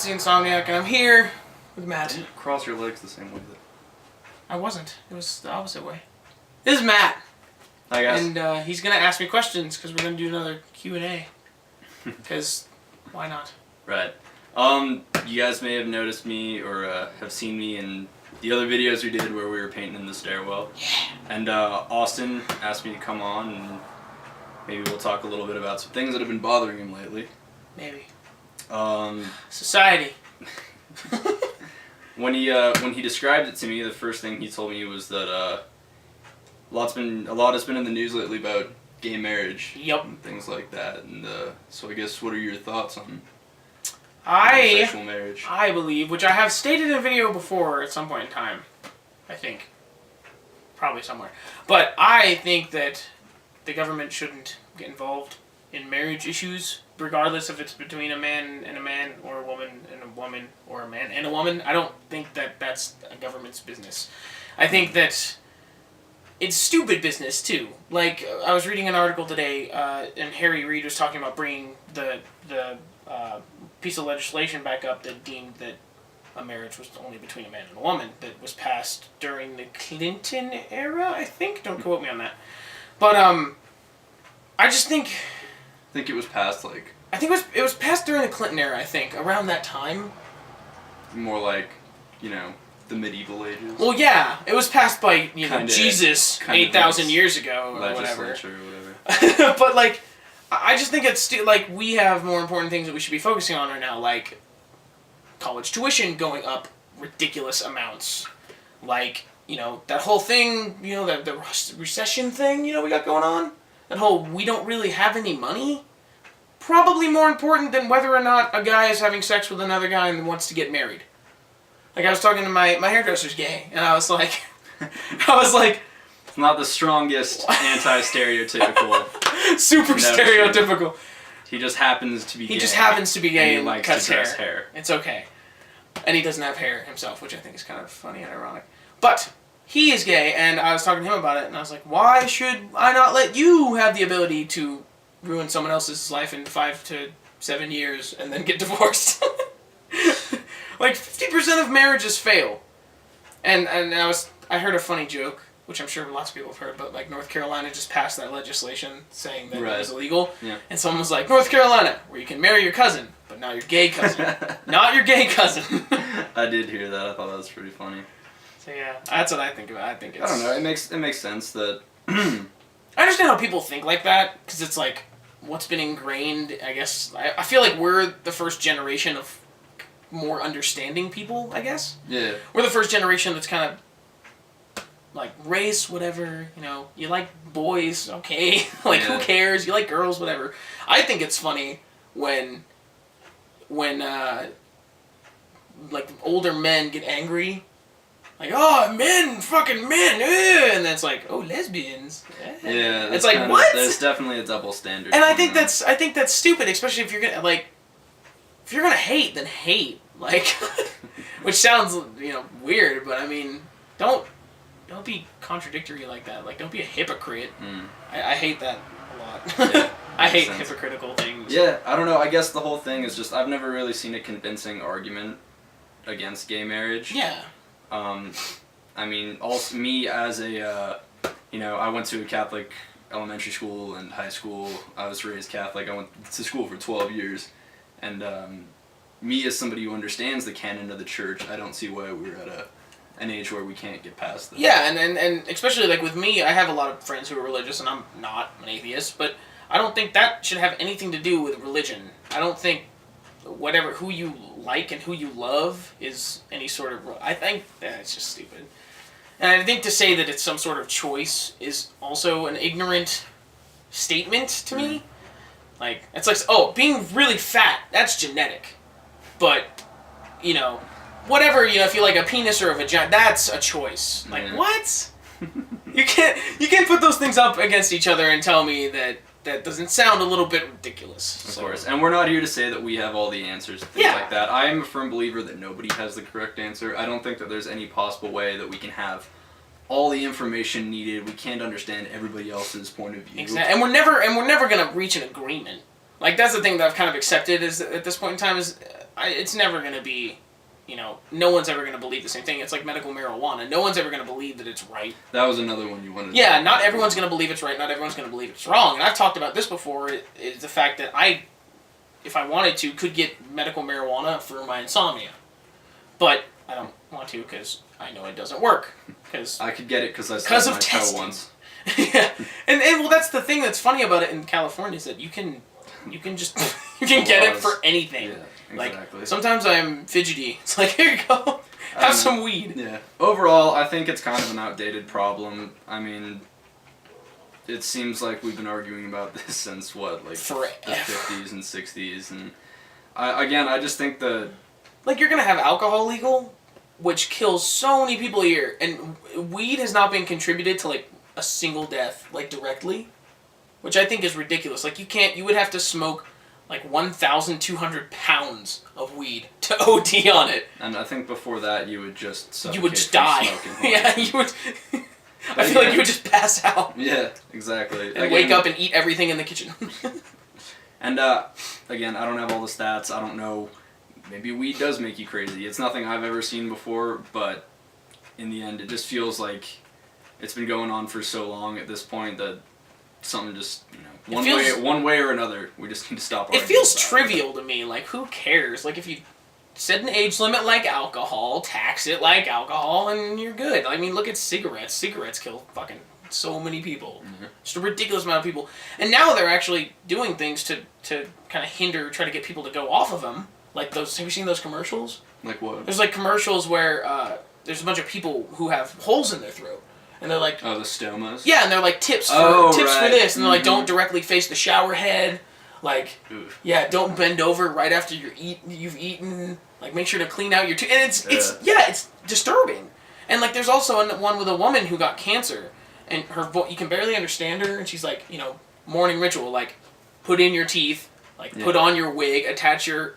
the Insomniac, and I'm here with Matt. Didn't cross your legs the same way that... I wasn't. It was the opposite way. This is Matt. Hi, guys. And he's going to ask me questions, because we're going to do another Q&A. Because, why not? Right. You guys may have noticed me, or have seen me in the other videos we did where we were painting in the stairwell. Yeah. And Austin asked me to come on, and maybe we'll talk a little bit about some things that have been bothering him lately. Maybe. Society. When he described it to me, the first thing he told me was that a lot has been in the news lately about gay marriage. Yep. And things like that. And so I guess, what are your thoughts on I marriage? I believe, which I have stated in a video before at some point in time, I think. Probably somewhere. But I think that the government shouldn't get involved in marriage issues, regardless if it's between a man and a man, or a woman and a woman, or a man and a woman. I don't think that that's a government's business. I think that it's stupid business, too. Like, I was reading an article today, and Harry Reid was talking about bringing the piece of legislation back up that deemed that a marriage was only between a man and a woman, that was passed during the Clinton era, I think. Don't quote me on that. But, I just think... I think it was passed, like... I think it was passed during the Clinton era, I think, around that time. More like, you know, the medieval ages. Well, yeah, it was passed by, you know, Kinda, Jesus 8,000 years ago, or whatever. Legislature or whatever. But, like, I just think it's, like, we have more important things that we should be focusing on right now, like college tuition going up ridiculous amounts. Like, you know, that whole thing, you know, the recession thing, you know, we got going on. That whole, we don't really have any money. Probably more important than whether or not a guy is having sex with another guy and wants to get married. Like, I was talking to my hairdresser's gay, and I was like... It's not the strongest anti-stereotypical... Super stereotypical. He just happens to be gay. He just happens to be gay and likes cuts to dress hair. It's okay. And he doesn't have hair himself, which I think is kind of funny and ironic. But he is gay, and I was talking to him about it, and I was like, why should I not let you have the ability to ruin someone else's life in 5 to 7 years and then get divorced? Like, 50% of marriages fail. And I heard a funny joke, which I'm sure lots of people have heard, but like North Carolina just passed that legislation saying that it was illegal. Yeah. And someone was like, North Carolina, where you can marry your cousin, but not your gay cousin. Not your gay cousin. I did hear that. I thought that was pretty funny. So yeah, that's what I think about. I think it's... I don't know. It makes sense that... I understand how people think like that, because it's like what's been ingrained, I guess. I feel like we're the first generation of more understanding people, I guess. Yeah. We're the first generation that's kind of like race, whatever, you know, you like boys, okay, like who cares, you like girls, whatever. I think it's funny when like older men get angry, like, oh, men, fucking men, and then it's like, oh, lesbians. Yeah, it's like, what? There's definitely a double standard. And I think that's stupid, especially if you're gonna if you're gonna hate, then hate, like, which sounds, you know, weird, but I mean, don't be contradictory like that. Like, don't be a hypocrite. I hate that a lot. Yeah, I hate hypocritical things. Yeah, I don't know. I guess the whole thing is just I've never really seen a convincing argument against gay marriage. Yeah. I mean, also me as a, you know, I went to a Catholic elementary school and high school. I was raised Catholic. I went to school for 12 years. And me as somebody who understands the canon of the church, I don't see why we're at an age where we can't get past that. Yeah, and especially like with me, I have a lot of friends who are religious, and I'm not an atheist, but I don't think that should have anything to do with religion. I don't think who you like and who you love is any sort of... I think it's just stupid. And I think to say that it's some sort of choice is also an ignorant statement to me. Like, it's like, oh, being really fat, that's genetic. But, you know, whatever, you know, if you like a penis or a vagina, that's a choice. Like, what? You can't put those things up against each other and tell me that doesn't sound a little bit ridiculous. Of course. And we're not here to say that we have all the answers to things like that. I am a firm believer that nobody has the correct answer. I don't think that there's any possible way that we can have all the information needed. We can't understand everybody else's point of view. Exactly. And we're never going to reach an agreement. Like, that's the thing that I've kind of accepted is at this point in time is it's never going to be, no one's ever going to believe the same thing. It's like medical marijuana. No one's ever going to believe that it's right. That was another one you wanted to Yeah, not everyone's going to believe it's right. Not everyone's going to believe it's wrong. And I've talked about this before, is the fact that if I wanted to, could get medical marijuana for my insomnia. But I don't want to because I know it doesn't work. Cause I could get it because I stubbed my toe once. Yeah, and well, that's the thing that's funny about it in California is that you can just you can get it for anything. Yeah, exactly. Like sometimes I'm fidgety. It's like, here you go, have some weed. Yeah. Overall, I think it's kind of an outdated problem. I mean, it seems like we've been arguing about this since what, forever. The 50s and 60s, and I just think like you're gonna have alcohol legal, which kills so many people a year, and weed has not been contributed to like a single death, like directly, which I think is ridiculous. Like you would have to smoke like 1,200 pounds of weed to OD on it. And I think before that you would just suffocate. You would just die. Yeah, you would. I feel like you would just pass out. Yeah, exactly. And wake up and eat everything in the kitchen. And again, I don't have all the stats. I don't know. Maybe weed does make you crazy. It's nothing I've ever seen before, but in the end, it just feels like it's been going on for so long at this point that something just, one way or another, we just need to stop. It feels trivial to me. Like, who cares? Like, if you set an age limit like alcohol, tax it like alcohol, and you're good. I mean, look at cigarettes. Cigarettes kill fucking so many people. Mm-hmm. Just a ridiculous amount of people. And now they're actually doing things to kind of try to get people to go off of them. Like those, have you seen those commercials? Like what? There's like commercials where there's a bunch of people who have holes in their throat. And they're like... Oh, the stomas? Yeah, and they're like, tips for this. And they're like, don't directly face the shower head. Like, oof. Yeah, don't bend over right after you've eaten. Like, make sure to clean out your tooth. And it's disturbing. And like, there's also one with a woman who got cancer. And her you can barely understand her. And she's like, morning ritual. Like, put in your teeth. Like, put on your wig. Attach your,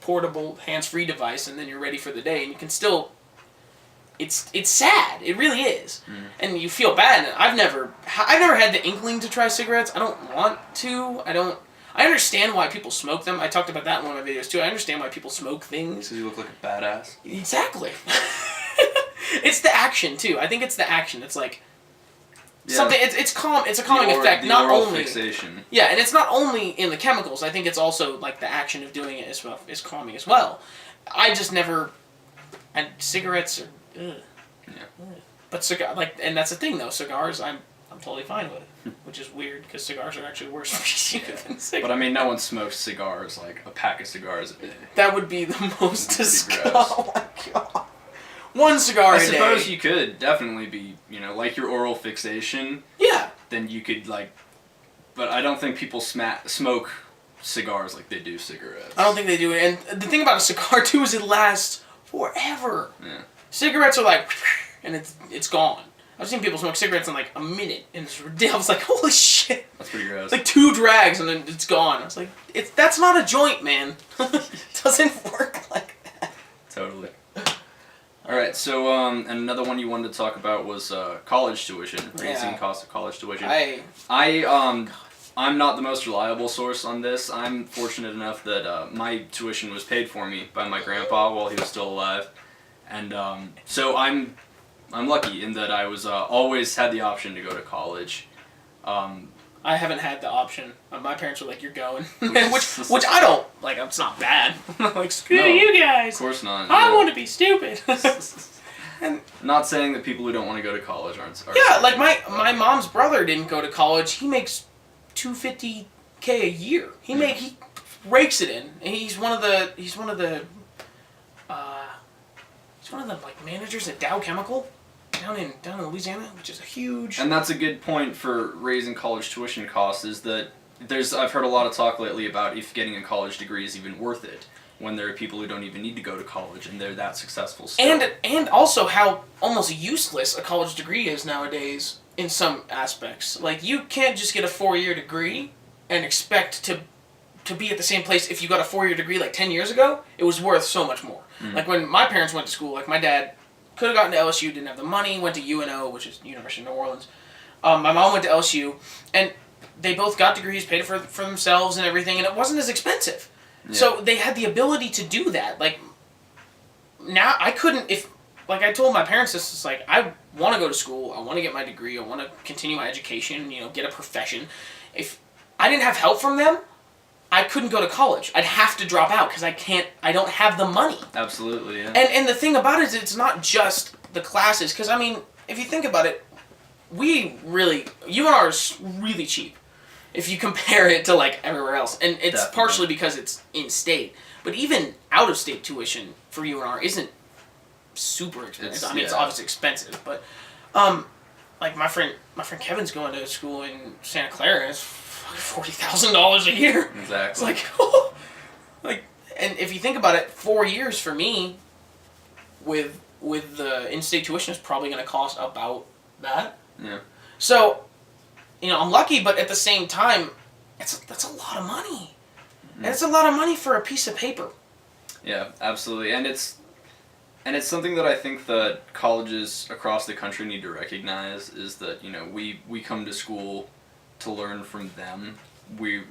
portable hands-free device. And then you're ready for the day. And you can still... It's sad. It really is, and you feel bad. And I've never had the inkling to try cigarettes. I don't want to. I understand why people smoke them. I talked about that in one of my videos too. I understand why people smoke things. So you look like a badass. Exactly. It's the action too. I think it's the action. It's like something. It's calm. It's a calming effect. The not oral only fixation. Yeah, and it's not only in the chemicals. I think it's also like the action of doing it is calming as well. I just never. And cigarettes are. Ugh. Yeah. But and that's the thing though. Cigars, I'm totally fine with, which is weird because cigars are actually worse for you than cigarettes. But I mean, no one smokes cigars like a pack of cigars a day. That would be the most disgusting. Oh my god. One cigar a day. I suppose you could definitely be, like your oral fixation. Yeah. Then you could but I don't think people smoke cigars like they do cigarettes. I don't think they do it. And the thing about a cigar too is it lasts forever. Yeah. Cigarettes are like, and it's gone. I've seen people smoke cigarettes in like a minute, and it's ridiculous. I was like, holy shit. That's pretty gross. It's like 2 drags, and then it's gone. I was like, that's not a joint, man. It doesn't work like that. Totally. Alright, so, and another one you wanted to talk about was college tuition. Raising cost of college tuition. I'm not the most reliable source on this. I'm fortunate enough that my tuition was paid for me by my grandpa while he was still alive. And so I'm lucky in that I was always had the option to go to college. I haven't had the option. My parents were like, "You're going," which I don't like. It's not bad. I'm like, screw you guys. Of course not. I want to be stupid. And not saying that people who don't want to go to college aren't. Yeah, like my mom's brother didn't go to college. He makes $250K a year. He rakes it in, and he's one of the like managers at Dow Chemical down in Louisiana, which is a huge. And that's a good point for raising college tuition costs. Is that I've heard a lot of talk lately about if getting a college degree is even worth it when there are people who don't even need to go to college and they're that successful still. And also how almost useless a college degree is nowadays in some aspects. Like you can't just get a 4-year degree and expect to be at the same place. If you got a 4-year degree like 10 years ago, it was worth so much more. Mm-hmm. Like when my parents went to school, like my dad could have gotten to LSU, didn't have the money, went to UNO, which is University of New Orleans. My mom went to LSU, and they both got degrees, paid for themselves and everything, and it wasn't as expensive. Yeah. So they had the ability to do that. Like, now I couldn't, if, like I told my parents this, it's like, I want to go to school, I want to get my degree, I want to continue my education, get a profession. If I didn't have help from them, I couldn't go to college. I'd have to drop out because I don't have the money. Absolutely, yeah. And the thing about it is it's not just the classes, because, I mean, if you think about it, UNR is really cheap if you compare it to, like, everywhere else. And it's Definitely. partially because it's in-state. But even out-of-state tuition for UNR isn't super expensive. It's obviously expensive, but, like, my friend Kevin's going to school in Santa Clara, and it's $40,000 a year. Exactly. It's like, like, and if you think about it, 4 years for me, with the in-state tuition, is probably going to cost about that. Yeah. So, I'm lucky, but at the same time, that's a lot of money, and it's a lot of money for a piece of paper. Yeah, absolutely, and it's something that I think that colleges across the country need to recognize, is that we come to school to learn from them. We're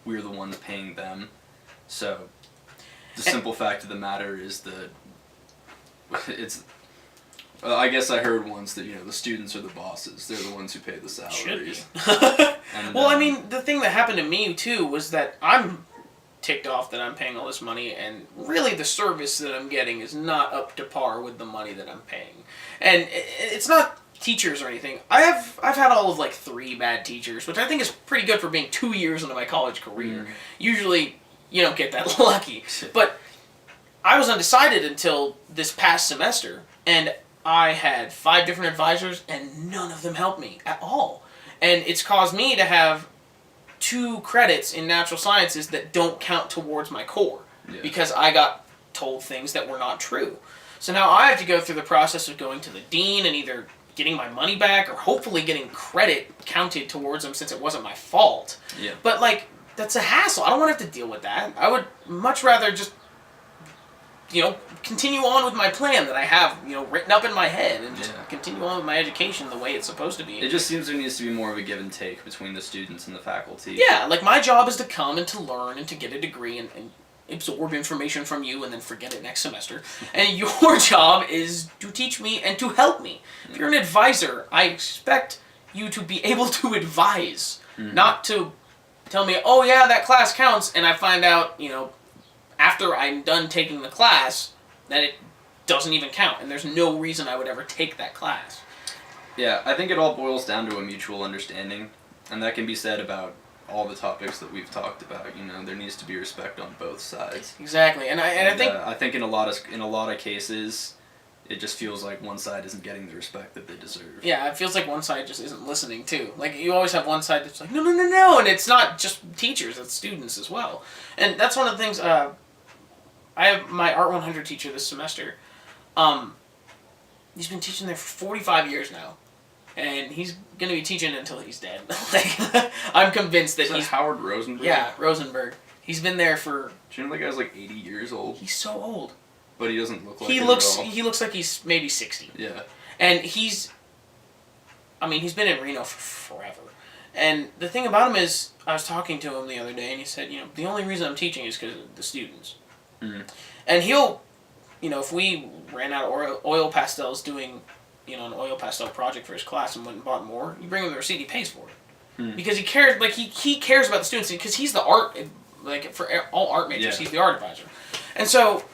the ones paying them. So the simple fact of the matter is that it's. I guess I heard once that the students are the bosses. They're the ones who pay the salaries. And, well, I mean, the thing that happened to me too was that I'm ticked off that I'm paying all this money, and really the service that I'm getting is not up to par with the money that I'm paying. And it's not teachers or anything. I've had all of like 3 bad teachers, which I think is pretty good for being 2 years into my college career. Usually you don't get that lucky. But I was undecided until this past semester, and I had 5 different advisors, and none of them helped me at all. And it's caused me to have 2 credits in natural sciences that don't count towards my core, because I got told things that were not true. So now I have to go through the process of going to the dean and either getting my money back or hopefully getting credit counted towards them, since it wasn't my fault. Yeah. But, like, that's a hassle. I don't want to have to deal with that. I would much rather just, continue on with my plan that I have, written up in my head, and just continue on with my education the way it's supposed to be. It just seems there needs to be more of a give and take between the students and the faculty. Yeah, like, my job is to come and to learn and to get a degree and absorb information from you and then forget it next semester. And your job is to teach me and to help me. If you're an advisor, I expect you to be able to advise, not to tell me, oh yeah, that class counts, and I find out, after I'm done taking the class, that it doesn't even count, and there's no reason I would ever take that class. Yeah, I think it all boils down to a mutual understanding, and that can be said about all the topics that we've talked about. There needs to be respect on both sides. Exactly, and I think in a lot of cases, it just feels like one side isn't getting the respect that they deserve. Yeah, it feels like one side just isn't listening too. Like, you always have one side that's like, no, and it's not just teachers, it's students as well. And that's one of the things. I have my Art 100 teacher this semester. He's been teaching there for 45 years now. And he's going to be teaching until he's dead. I'm convinced that he's Howard Rosenberg? Yeah, Rosenberg. He's been there for... Do you know that guy's like 80 years old? He's so old. But he doesn't look like he it looks at all. He looks like he's maybe 60. Yeah. And he's been in Reno for forever. And the thing about him is, I was talking to him the other day, and he said, the only reason I'm teaching is because of the students. Mm-hmm. And he'll, if we ran out of oil pastels doing, an oil pastel project for his class and went and bought more, you bring him the receipt, he pays for it. Mm-hmm. Because he cares, like, he cares about the students, because he's the art, like, for all art majors, he's the art advisor. And so,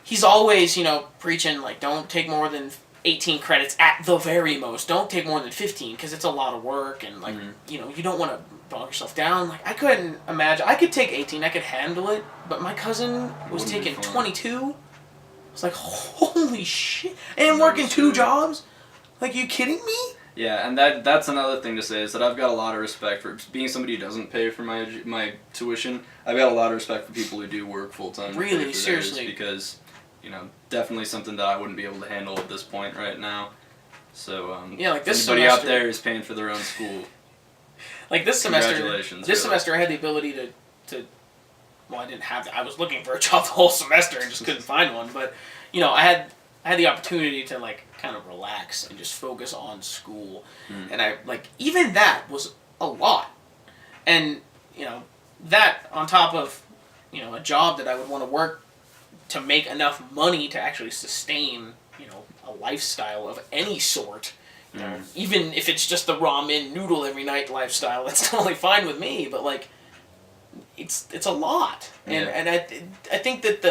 he's always, preaching, like, don't take more than 18 credits at the very most. Don't take more than 15, because it's a lot of work, and, like, you don't want to bog yourself down. Like, I couldn't imagine. I could take 18, I could handle it, but my cousin was taking 22. It's like, holy shit. And working 2 jobs? Like, you kidding me? Yeah, and that's another thing to say, is that I've got a lot of respect for being somebody who doesn't pay for my tuition. I've got a lot of respect for people who do work full-time. Really, seriously. Because, definitely something that I wouldn't be able to handle at this point right now. So, yeah, like this anybody semester, out there who's paying for their own school, like this semester, congratulations. Semester I had the ability to well, I didn't have that. I was looking for a job the whole semester and just couldn't find one. But, I had the opportunity to, like, kind of relax and just focus on school. And I, like, even that was a lot. And, that on top of, a job that I would want to work to make enough money to actually sustain, a lifestyle of any sort. Even if it's just the ramen noodle every night lifestyle, that's totally fine with me. But like, it's a lot, and I think that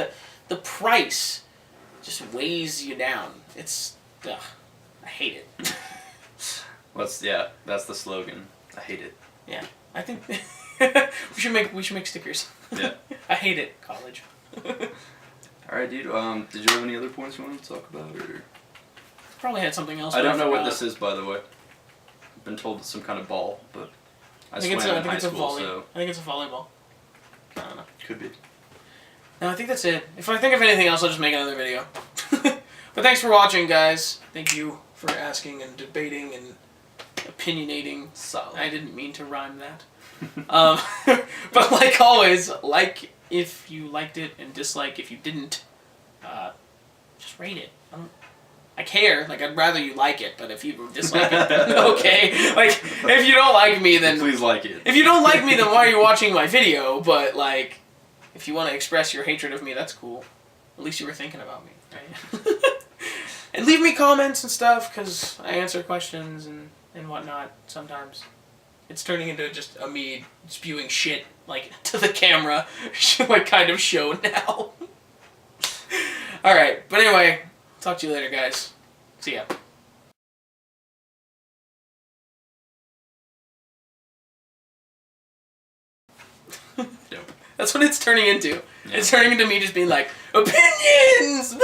the price just weighs you down. I hate it. That's the slogan. I hate it. Yeah, I think we should make stickers. Yeah. I hate it, college. All right, dude. Did you have any other points you wanted to talk about, or? Probably had something else. I don't know what this is, by the way. I've been told it's some kind of ball, but I swam in high school, so I think it's a volleyball. I don't know. Could be. No, I think that's it. If I think of anything else, I'll just make another video. But thanks for watching, guys. Thank you for asking and debating and opinionating. Solid. I didn't mean to rhyme that. But like always, like if you liked it and dislike if you didn't. Just rate it. I care. Like, I'd rather you like it, but if you dislike it, then okay. Like, if you don't like me, then... Please like it. If you don't like me, then why are you watching my video? But, like, if you want to express your hatred of me, that's cool. At least you were thinking about me, right? And leave me comments and stuff, because I answer questions and whatnot sometimes. It's turning into just a me spewing shit, like, to the camera, like, kind of show now. Alright, but anyway... Talk to you later, guys. See ya. Yep. That's what it's turning into. Yeah. It's turning into me just being like, opinions!